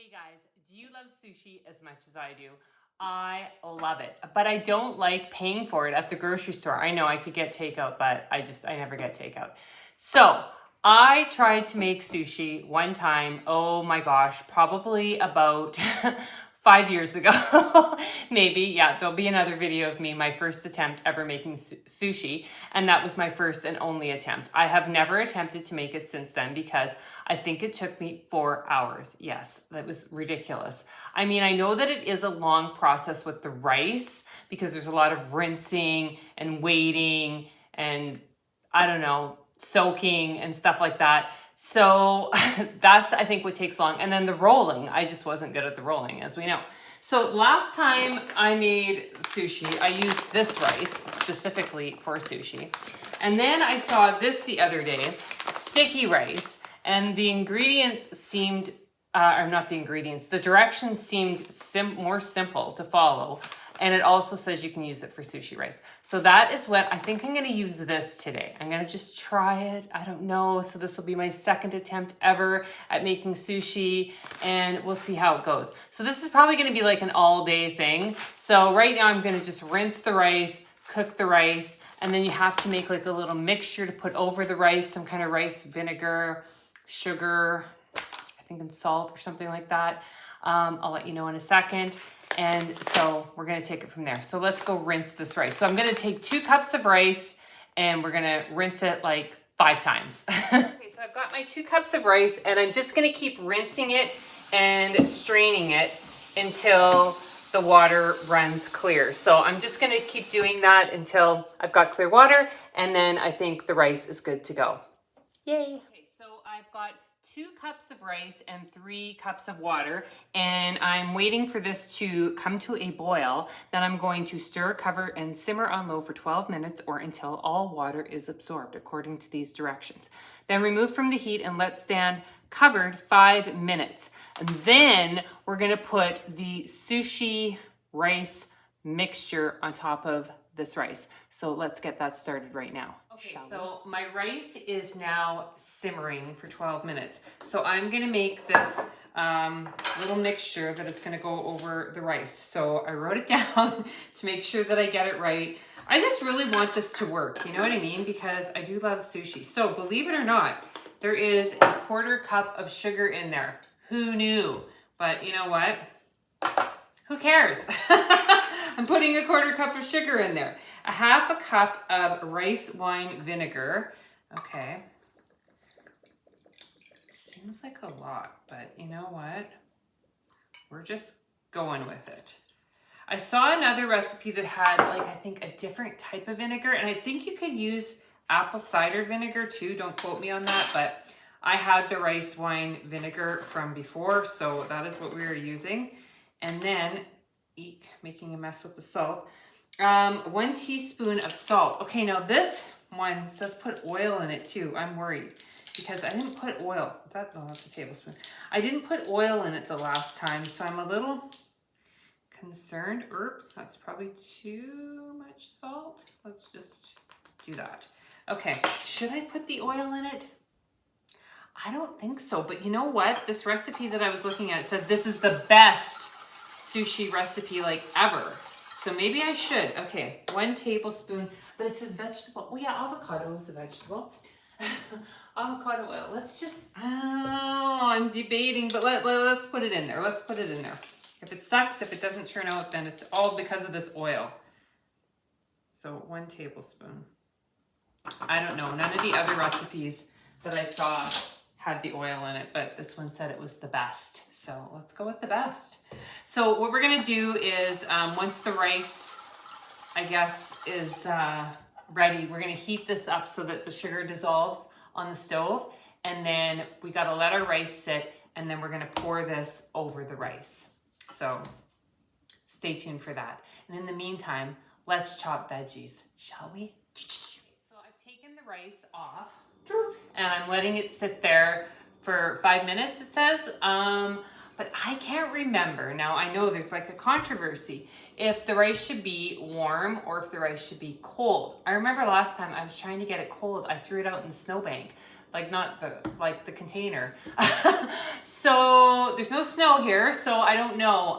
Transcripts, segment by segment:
Hey guys, do you love sushi as much as I do? I love it, but I don't like paying for it at the grocery store. I know I could get takeout, but I never get takeout. So I tried to make sushi one time. Oh my gosh, probably about 5 years ago, maybe. Yeah, there'll be another video of me, my first attempt ever making sushi. And that was my first and only attempt. I have never attempted to make it since then because I think it took me 4 hours. Yes, that was ridiculous. I mean, I know that it is a long process with the rice because there's a lot of rinsing and waiting and I don't know, soaking and stuff like that. So that's, I think, what takes long. And then the rolling, I just wasn't good at the rolling, as we know. So last time I made sushi, I used this rice specifically for sushi. And then I saw this the other day, sticky rice, and the ingredients seemed, or not the ingredients, the directions seemed more simple to follow. And it also says you can use it for sushi rice. So that is what I think I'm gonna use this today. I'm gonna just try it. I don't know. So this will be my second attempt ever at making sushi and we'll see how it goes. So this is probably gonna be like an all day thing. So right now I'm gonna just rinse the rice, cook the rice, and then you have to make like a little mixture to put over the rice, some kind of rice vinegar, sugar, I think and salt or something like that. I'll let you know in a second. And so we're gonna take it from there. So let's go rinse this rice. So I'm gonna take 2 cups of rice and we're gonna rinse it like 5 times. Okay, so I've got my 2 cups of rice and I'm just gonna keep rinsing it and straining it until the water runs clear. So I'm just gonna keep doing that until I've got clear water and then I think the rice is good to go. Yay. Okay, so I've got 2 cups of rice and 3 cups of water, and I'm waiting for this to come to a boil. Then I'm going to stir, cover, and simmer on low for 12 minutes or until all water is absorbed, according to these directions. Then remove from the heat and let stand covered 5 minutes. And then we're gonna put the sushi rice mixture on top of this rice. So let's get that started right now. Okay, so my rice is now simmering for 12 minutes. So I'm gonna make this little mixture that it's gonna go over the rice. So I wrote it down to make sure that I get it right. I just really want this to work, you know what I mean? Because I do love sushi. So believe it or not, there is a 1/4 cup of sugar in there. Who knew? But you know what? Who cares? I'm putting a 1/4 cup of sugar in there. 1/2 cup of rice wine vinegar. Okay. Seems like a lot, but you know what? We're just going with it. I saw another recipe that had like, I think a different type of vinegar, and I think you could use apple cider vinegar too. Don't quote me on that, but I had the rice wine vinegar from before, so that is what we were using. And then, eek, making a mess with the salt. 1 teaspoon of salt. Okay, now this one says put oil in it too. I'm worried because I didn't put oil. That's a tablespoon. I didn't put oil in it the last time, so I'm a little concerned. That's probably too much salt. Let's just do that. Okay, should I put the oil in it? I don't think so, but you know what? This recipe that I was looking at, it said this is the best sushi recipe like ever. So maybe I should. Okay, 1 tablespoon, but it says vegetable. Oh yeah, avocado is a vegetable. Avocado oil. Let's just, I'm debating, but let's put it in there. Let's put it in there. If it sucks, if it doesn't turn out, then it's all because of this oil. So 1 tablespoon. I don't know, none of the other recipes that I saw had the oil in it, but this one said it was the best. So let's go with the best. So what we're gonna do is once the rice, I guess, is ready, we're gonna heat this up so that the sugar dissolves on the stove. And then we gotta let our rice sit and then we're gonna pour this over the rice. So stay tuned for that. And in the meantime, let's chop veggies, shall we? So I've taken the rice off and I'm letting it sit there for 5 minutes, it says. But I can't remember. Now I know there's like a controversy if the rice should be warm or if the rice should be cold. I remember last time I was trying to get it cold, I threw it out in the snowbank. like not the container. So there's no snow here, so I don't know.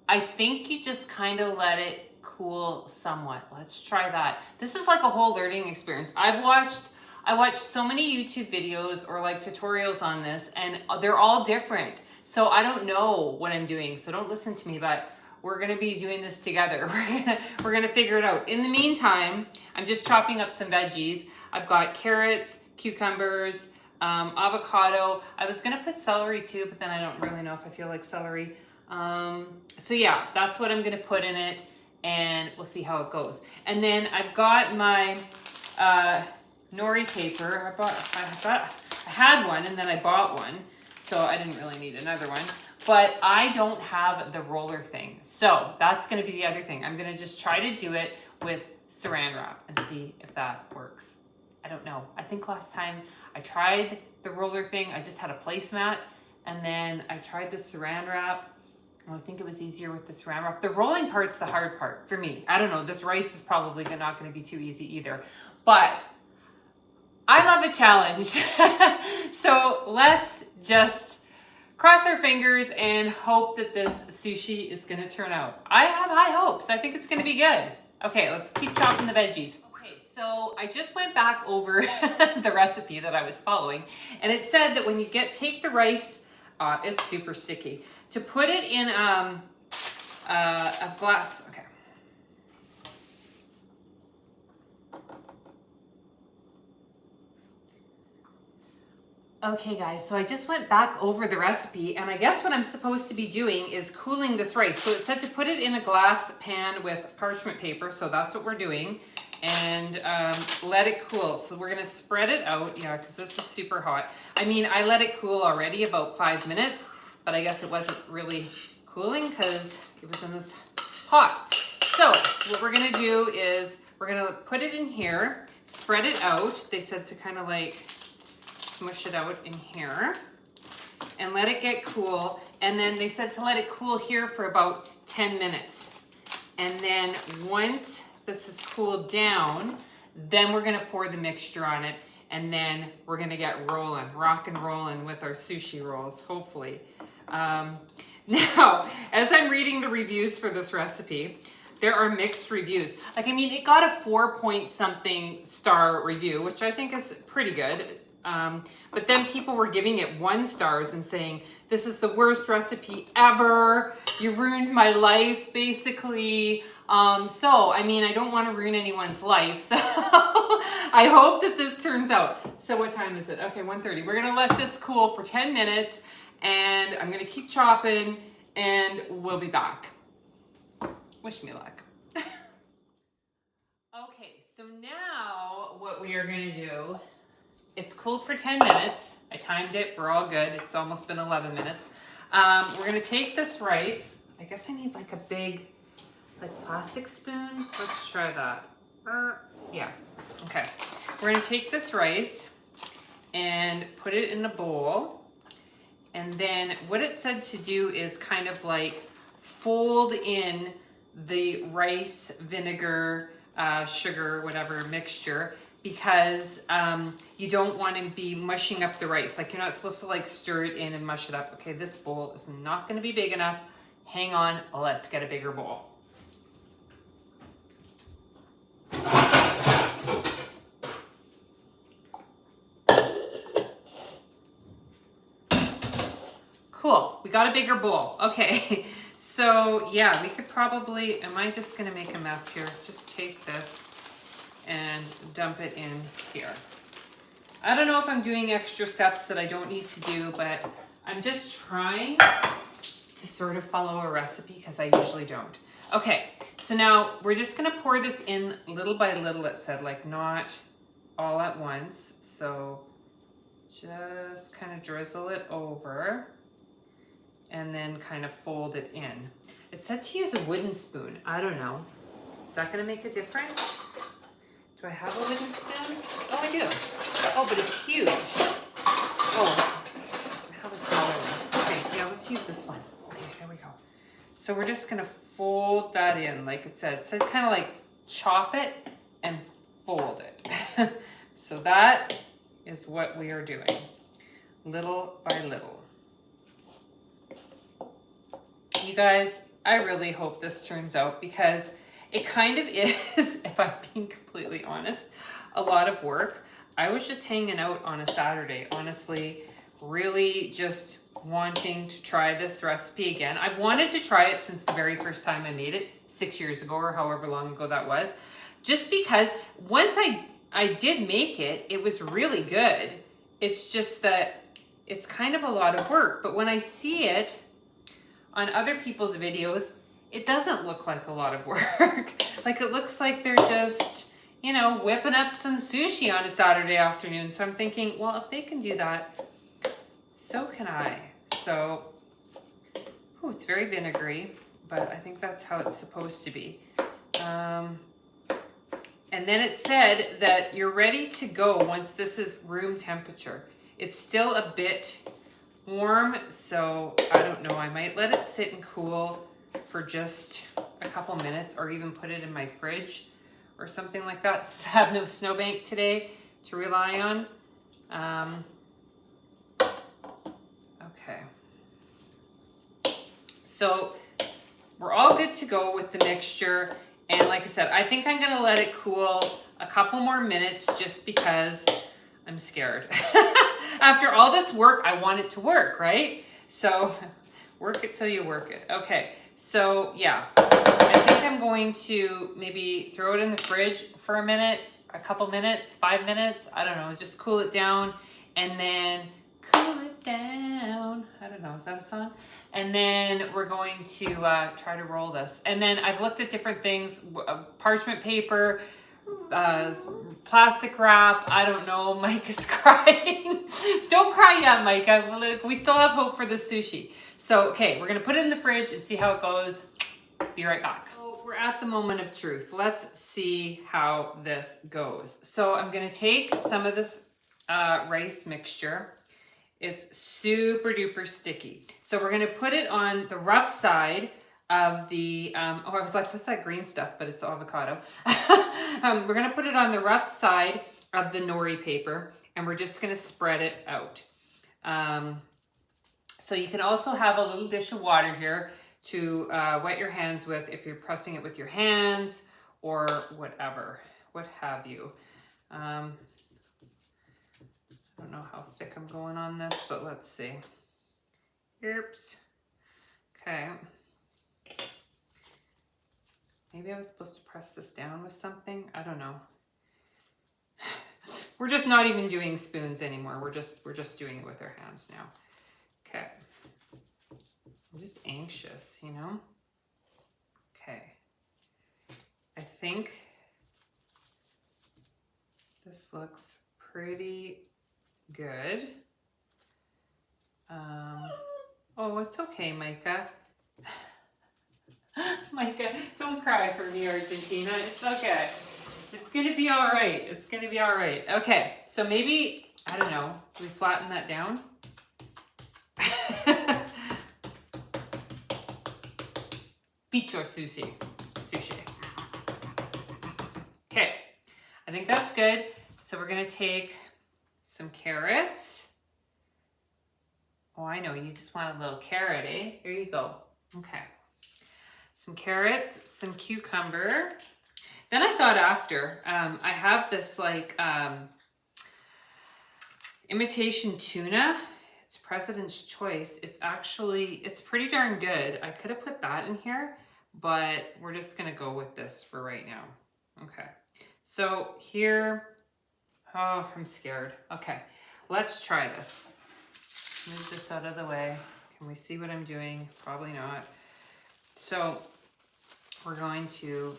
I think you just kind of let it cool somewhat. Let's try that. This is like a whole learning experience. I watched so many YouTube videos or like tutorials on this, and they're all different. So I don't know what I'm doing, so don't listen to me, but we're gonna be doing this together. We're gonna figure it out. In the meantime, I'm just chopping up some veggies. I've got carrots, cucumbers, avocado. I was gonna put celery too, but then I don't really know if I feel like celery. So yeah, that's what I'm gonna put in it, and we'll see how it goes. And then I've got my nori paper. I had one and then I bought one, so I didn't really need another one. But I don't have the roller thing, so that's gonna be the other thing. I'm gonna just try to do it with saran wrap and see if that works. I don't know. I think last time I tried the roller thing, I just had a placemat, and then I tried the saran wrap. I think it was easier with the saran wrap. The rolling part's the hard part for me. I don't know. This rice is probably not going to be too easy either. But I love a challenge. So let's just cross our fingers and hope that this sushi is going to turn out. I have high hopes. I think it's going to be good. Okay, let's keep chopping the veggies. Okay, so I just went back over the recipe that I was following, and it said that when you take the rice, it's super sticky, to put it in a glass. Okay. Okay guys, so I just went back over the recipe, and I guess what I'm supposed to be doing is cooling this rice. So it said to put it in a glass pan with parchment paper, so that's what we're doing, and let it cool. So we're gonna spread it out, yeah, because this is super hot. I mean, I let it cool already about 5 minutes, but I guess it wasn't really cooling because it was in this pot. So what we're gonna do is we're gonna put it in here, spread it out. They said to kind of like smush it out in here and let it get cool. And then they said to let it cool here for about 10 minutes. And then once this is cooled down, then we're gonna pour the mixture on it, and then we're gonna get rolling, rock and rolling with our sushi rolls, hopefully. Now, as I'm reading the reviews for this recipe, there are mixed reviews. Like, I mean, it got a 4-point-something star review, which I think is pretty good. But then people were giving it 1 stars and saying, this is the worst recipe ever. You ruined my life, basically. So, I mean, I don't want to ruin anyone's life. So I hope that this turns out. So what time is it? Okay, 1:30. We're going to let this cool for 10 minutes, and I'm going to keep chopping, and we'll be back. Wish me luck. Okay, so now what we are going to do, it's cooled for 10 minutes. I timed it. We're all good. It's almost been 11 minutes. We're going to take this rice. I guess I need like a big, like plastic spoon. Let's try that. Yeah. Okay. We're going to take this rice and put it in a bowl. And then what it said to do is kind of like fold in the rice, vinegar, sugar, whatever mixture, because you don't want to be mushing up the rice. Like, you're not supposed to like stir it in and mush it up. Okay, this bowl is not going to be big enough. Hang on, let's get a bigger bowl. Cool, we got a bigger bowl. Okay, so yeah, we could probably, am I just gonna make a mess here? Just take this and dump it in here. I don't know if I'm doing extra steps that I don't need to do, but I'm just trying to sort of follow a recipe because I usually don't. Okay, so now we're just gonna pour this in little by little, it said, like not all at once. So just kind of drizzle it over and then kind of fold it in. It said to use a wooden spoon. I don't know. Is that gonna make a difference? Do I have a wooden spoon? Oh, I do. Oh, but it's huge. Oh, I have a smaller one. Okay, yeah, let's use this one. Okay, here we go. So we're just gonna fold that in, like it said. It said kind of like chop it and fold it. So that is what we are doing, little by little. You guys, I really hope this turns out because it kind of is, if I'm being completely honest, a lot of work. I was just hanging out on a Saturday, honestly, really just wanting to try this recipe again. I've wanted to try it since the very first time I made it, 6 years ago or however long ago that was. Just because once I did make it, it was really good. It's just that it's kind of a lot of work. But when I see it on other people's videos, it doesn't look like a lot of work. Like it looks like they're just, you know, whipping up some sushi on a Saturday afternoon. So I'm thinking, well, if they can do that, so can I. So, oh, it's very vinegary, but I think that's how it's supposed to be. And then it said that you're ready to go once this is room temperature. It's still a bit warm, so I don't know. I might let it sit and cool for just a couple minutes or even put it in my fridge or something like that. I have no snowbank today to rely on. Okay. So we're all good to go with the mixture. And like I said, I think I'm gonna let it cool a couple more minutes just because I'm scared. After all this work, I want it to work, right? So work it till you work it. Okay, so yeah, I think I'm going to maybe throw it in the fridge for a minute, a couple minutes, 5 minutes, I don't know, just cool it down and then cool it down. I don't know, is that a song? And then we're going to try to roll this. And then I've looked at different things, parchment paper, plastic wrap, I don't know, Mike is crying. Don't cry yet, Micah. We still have hope for the sushi. So, okay, we're gonna put it in the fridge and see how it goes. Be right back. So we're at the moment of truth. Let's see how this goes. So I'm gonna take some of this rice mixture. It's super duper sticky. So we're gonna put it on the rough side of the, oh, I was like, what's that green stuff? But it's avocado. We're gonna put it on the rough side of the nori paper and we're just gonna spread it out. So you can also have a little dish of water here to wet your hands with if you're pressing it with your hands or whatever, what have you. I don't know how thick I'm going on this, but let's see. Oops. Okay. Maybe I was supposed to press this down with something. I don't know. We're just not even doing spoons anymore. We're just doing it with our hands now. Okay. I'm just anxious, you know? Okay. I think this looks pretty good. Oh, it's okay, Micah. Micah, don't cry for me, Argentina. It's okay. It's gonna be all right. It's gonna be all right. Okay, so maybe, I don't know, we flatten that down? Beach or sushi? Sushi. Okay, I think that's good. So we're gonna take some carrots. Oh, I know, you just want a little carrot, eh? Here you go. Okay. Some carrots, some cucumber. Then I thought after, I have this like imitation tuna. It's President's Choice. It's actually, it's pretty darn good. I could have put that in here, but we're just gonna go with this for right now. Okay, so here, oh, I'm scared. Okay, let's try this. Move this out of the way. Can we see what I'm doing? Probably not. So we're going to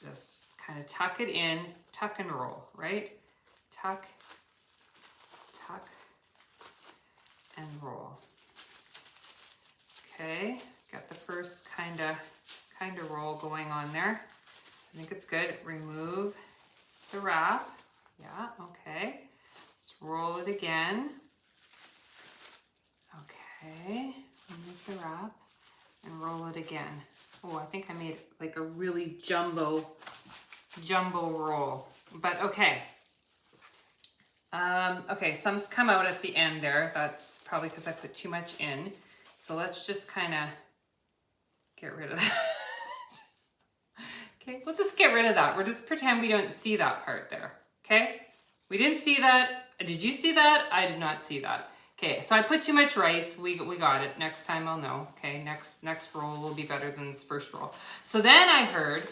just kind of tuck it in, tuck and roll, right? Tuck, tuck, and roll. Okay, got the first kind of roll going on there. I think it's good. Remove the wrap. Yeah, okay. Let's roll it again. Okay, remove the wrap and roll it again. Oh, I think I made like a really jumbo roll, but okay. Okay, some's come out at the end there. That's probably because I put too much in. So let's just kind of get rid of that. Okay, we'll just get rid of that. We'll just pretend we don't see that part there. Okay, we didn't see that. Did you see that? I did not see that. Okay, so I put too much rice. We got it. Next time I'll know. Okay, next roll will be better than this first roll. So then I heard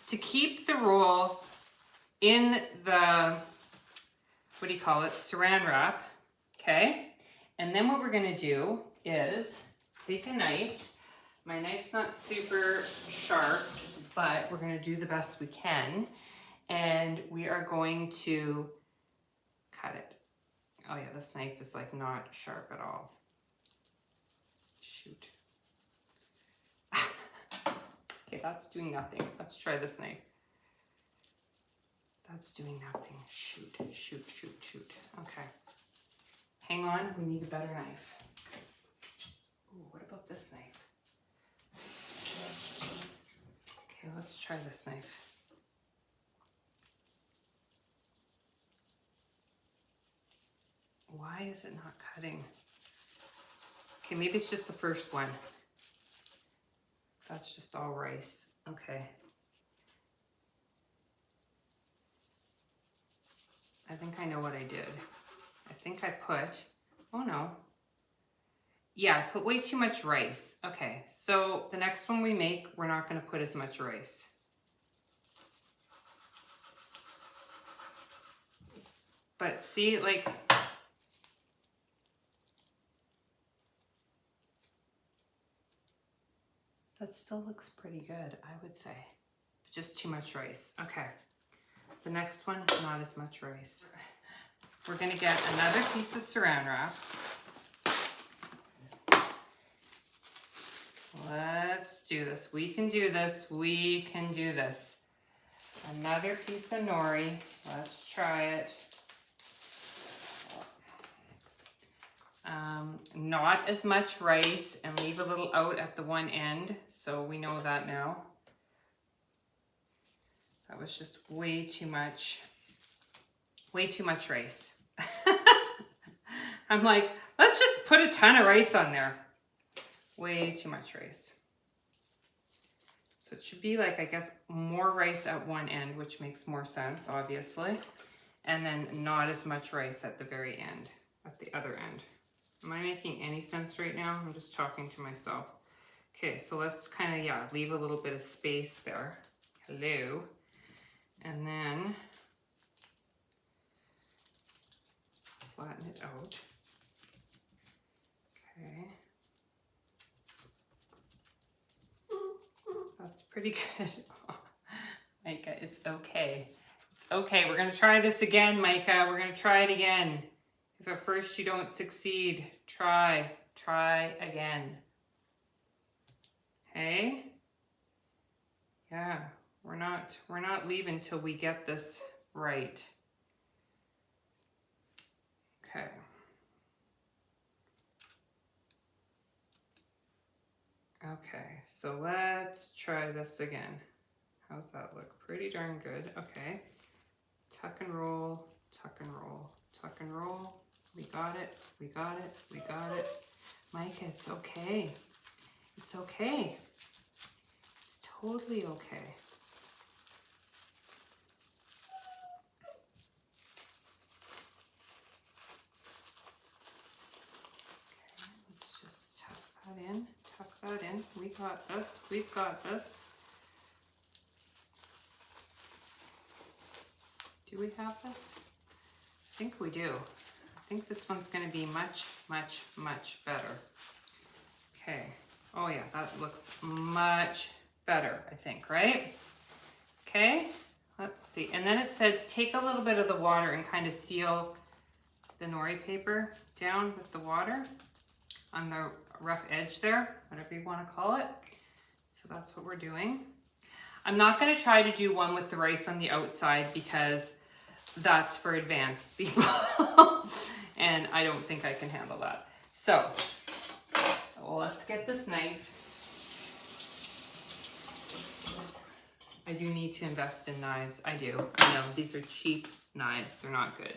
to keep the roll in the, what do you call it, saran wrap, okay? And then what we're gonna do is take a knife. My knife's not super sharp, but we're gonna do the best we can. And we are going to cut it. Oh yeah, this knife is like not sharp at all. Shoot. Okay, that's doing nothing. Let's try this knife. That's doing nothing. Shoot, shoot, shoot, shoot. Okay. Hang on, we need a better knife. Ooh, what about this knife? Okay, let's try this knife. Why is it not cutting? Okay, maybe it's just the first one. That's just all rice. Okay. I think I know what I did. I think I put, oh no. Yeah, I put way too much rice. Okay, so the next one we make, we're not gonna put as much rice. But see, like, that still looks pretty good, I would say. Just too much rice. Okay. The next one, not as much rice. We're gonna get another piece of saran wrap. Let's do this. We can do this. We can do this. Another piece of nori. Let's try it. Not as much rice, and leave a little out at the one end. So we know that now. That was just way too much rice. I'm like, let's just put a ton of rice on there. Way too much rice. So it should be like, I guess, more rice at one end, which makes more sense, obviously. And then not as much rice at the very end, at the other end. Am I making any sense right now? I'm just talking to myself. Okay, so let's kind of, yeah, leave a little bit of space there. Hello. And then flatten it out. Okay. That's pretty good. Oh, Micah, it's okay. It's okay. We're going to try this again, Micah. We're going to try it again. If at first you don't succeed, try again. Hey? Yeah, we're not leaving till we get this right. Okay. Okay, so let's try this again. How's that look? Pretty darn good. Okay. Tuck and roll, tuck and roll, tuck and roll. We got it, we got it, we got it. Micah, it's okay. It's okay. It's totally okay. Okay, let's just tuck that in, tuck that in. We got this, we've got this. Do we have this? I think we do. I think this one's going to be much, much, much better. Okay. Oh yeah, that looks much better, I think, right? Okay, let's see. And then it says take a little bit of the water and kind of seal the nori paper down with the water on the rough edge there, whatever you want to call it. So that's what we're doing. I'm not going to try to do one with the rice on the outside because that's for advanced people. And I don't think I can handle that. So let's get this knife. I do need to invest in knives. I do. I know these are cheap knives. They're not good.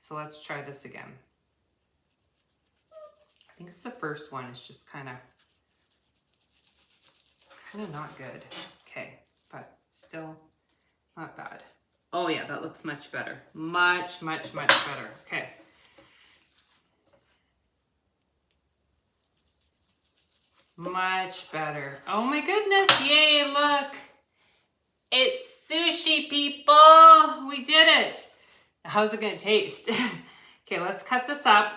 So let's try this again. I think it's the first one. It's just kind of not good. Okay, but still, it's not bad. Oh yeah, that looks much better. Much, much, much better. Okay. Much better. Oh my goodness, yay, look. It's sushi, people. We did it. How's it gonna taste? Okay, let's cut this up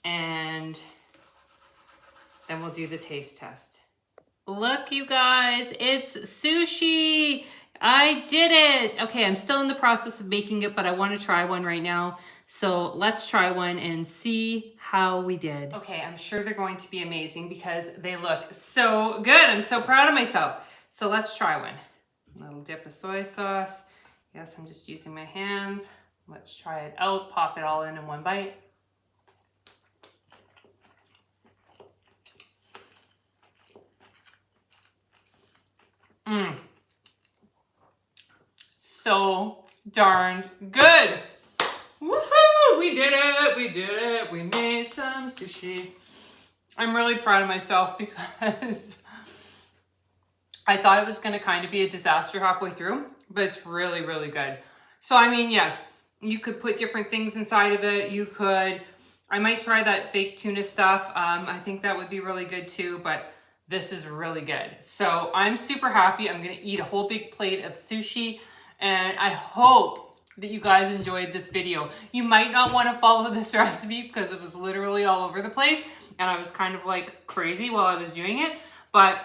and then we'll do the taste test. Look, you guys, it's sushi. I did it. Okay, I'm still in the process of making it, but I want to try one right now. So let's try one and see how we did. Okay, I'm sure they're going to be amazing because they look so good. I'm so proud of myself. So let's try one. A little dip of soy sauce. Yes, I'm just using my hands. Let's try it out. Pop it all in one bite. So darn good. Woohoo! We did it. We did it. We made some sushi. I'm really proud of myself because I thought it was going to kind of be a disaster halfway through, but it's really, really good. So, I mean, yes, you could put different things inside of it. You could, I might try that fake tuna stuff. I think that would be really good too, but this is really good. So I'm super happy. I'm going to eat a whole big plate of sushi, and I hope that you guys enjoyed this video. You might not want to follow this recipe because it was literally all over the place and I was kind of like crazy while I was doing it, but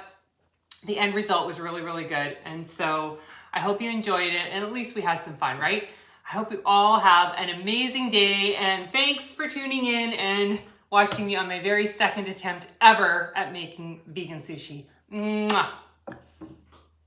the end result was really, really good. And so I hope you enjoyed it and at least we had some fun, right? I hope you all have an amazing day and thanks for tuning in and watching me on my very second attempt ever at making vegan sushi. Mwah.